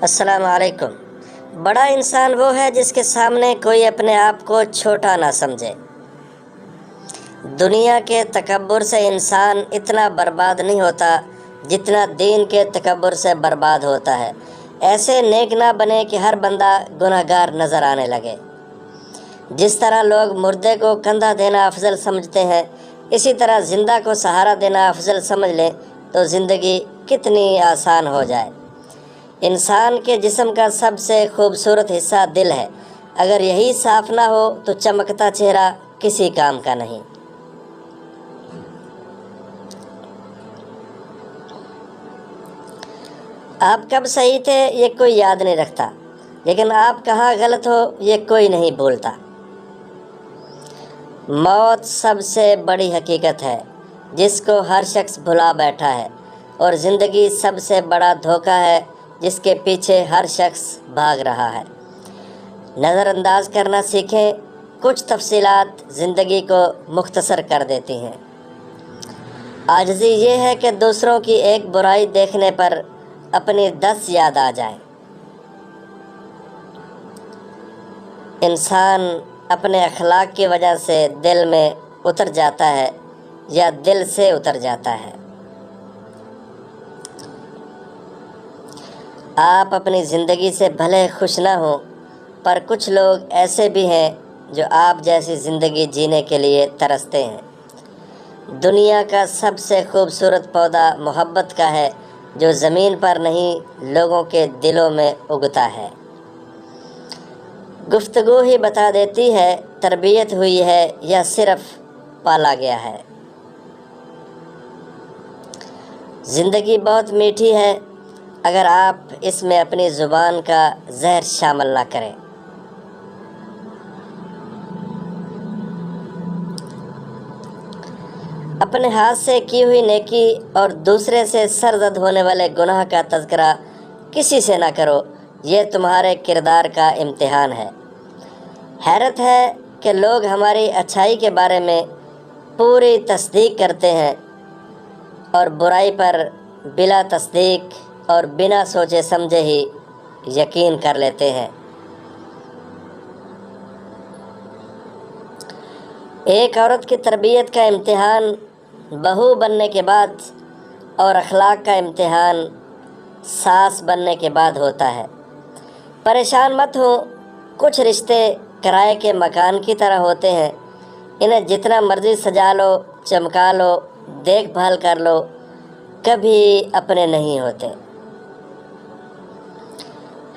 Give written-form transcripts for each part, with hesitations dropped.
السلام علیکم۔ بڑا انسان وہ ہے جس کے سامنے کوئی اپنے آپ کو چھوٹا نہ سمجھے۔ دنیا کے تکبر سے انسان اتنا برباد نہیں ہوتا جتنا دین کے تکبر سے برباد ہوتا ہے۔ ایسے نیک نہ بنے کہ ہر بندہ گناہگار نظر آنے لگے۔ جس طرح لوگ مردے کو کندھا دینا افضل سمجھتے ہیں، اسی طرح زندہ کو سہارا دینا افضل سمجھ لیں تو زندگی کتنی آسان ہو جائے۔ انسان کے جسم کا سب سے خوبصورت حصہ دل ہے، اگر یہی صاف نہ ہو تو چمکتا چہرہ کسی کام کا نہیں۔ آپ کب صحیح تھے یہ کوئی یاد نہیں رکھتا، لیکن آپ کہاں غلط ہو یہ کوئی نہیں بھولتا۔ موت سب سے بڑی حقیقت ہے جس کو ہر شخص بھلا بیٹھا ہے، اور زندگی سب سے بڑا دھوکہ ہے جس کے پیچھے ہر شخص بھاگ رہا ہے۔ نظر انداز کرنا سیکھیں، کچھ تفصیلات زندگی کو مختصر کر دیتی ہیں۔ عاجزی یہ ہے کہ دوسروں کی ایک برائی دیکھنے پر اپنی 10 یاد آ جائیں۔ انسان اپنے اخلاق کی وجہ سے دل میں اتر جاتا ہے یا دل سے اتر جاتا ہے۔ آپ اپنی زندگی سے بھلے خوش نہ ہوں، پر کچھ لوگ ایسے بھی ہیں جو آپ جیسی زندگی جینے کے لیے ترستے ہیں۔ دنیا کا سب سے خوبصورت پودا محبت کا ہے، جو زمین پر نہیں لوگوں کے دلوں میں اگتا ہے۔ گفتگو ہی بتا دیتی ہے تربیت ہوئی ہے یا صرف پالا گیا ہے۔ زندگی بہت میٹھی ہے اگر آپ اس میں اپنی زبان کا زہر شامل نہ کریں۔ اپنے ہاتھ سے کی ہوئی نیکی اور دوسرے سے سرزد ہونے والے گناہ کا تذکرہ کسی سے نہ کرو، یہ تمہارے کردار کا امتحان ہے۔ حیرت ہے کہ لوگ ہماری اچھائی کے بارے میں پوری تصدیق کرتے ہیں اور برائی پر بلا تصدیق اور بنا سوچے سمجھے ہی یقین کر لیتے ہیں۔ ایک عورت کی تربیت کا امتحان بہو بننے کے بعد اور اخلاق کا امتحان ساس بننے کے بعد ہوتا ہے۔ پریشان مت ہو، کچھ رشتے کرائے کے مکان کی طرح ہوتے ہیں، انہیں جتنا مرضی سجا لو، چمکا لو، دیکھ بھال کر لو، کبھی اپنے نہیں ہوتے۔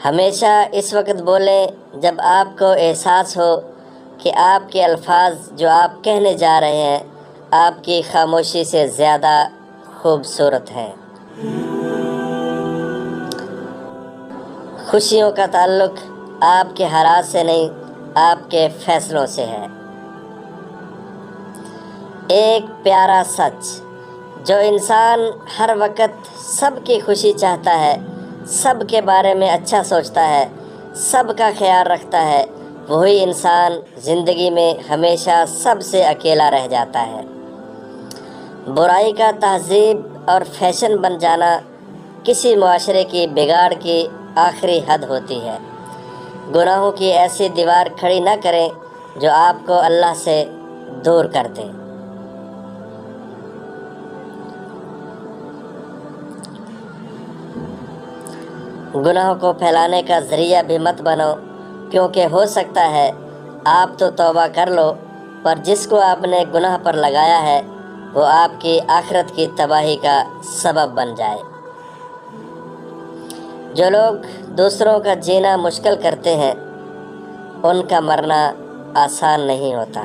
ہمیشہ اس وقت بولیں جب آپ کو احساس ہو کہ آپ کے الفاظ جو آپ کہنے جا رہے ہیں آپ کی خاموشی سے زیادہ خوبصورت ہیں۔ خوشیوں کا تعلق آپ کے حالات سے نہیں، آپ کے فیصلوں سے ہے۔ ایک پیارا سچ، جو انسان ہر وقت سب کی خوشی چاہتا ہے، سب کے بارے میں اچھا سوچتا ہے، سب کا خیال رکھتا ہے، وہی انسان زندگی میں ہمیشہ سب سے اکیلا رہ جاتا ہے۔ برائی کا تہذیب اور فیشن بن جانا کسی معاشرے کی بگاڑ کی آخری حد ہوتی ہے۔ گناہوں کی ایسی دیوار کھڑی نہ کریں جو آپ کو اللہ سے دور کر دے۔ گناہوں کو پھیلانے کا ذریعہ بھی مت بنو، کیونکہ ہو سکتا ہے آپ تو توبہ کر لو، پر جس کو آپ نے گناہ پر لگایا ہے وہ آپ کی آخرت کی تباہی کا سبب بن جائے۔ جو لوگ دوسروں کا جینا مشکل کرتے ہیں ان کا مرنا آسان نہیں ہوتا۔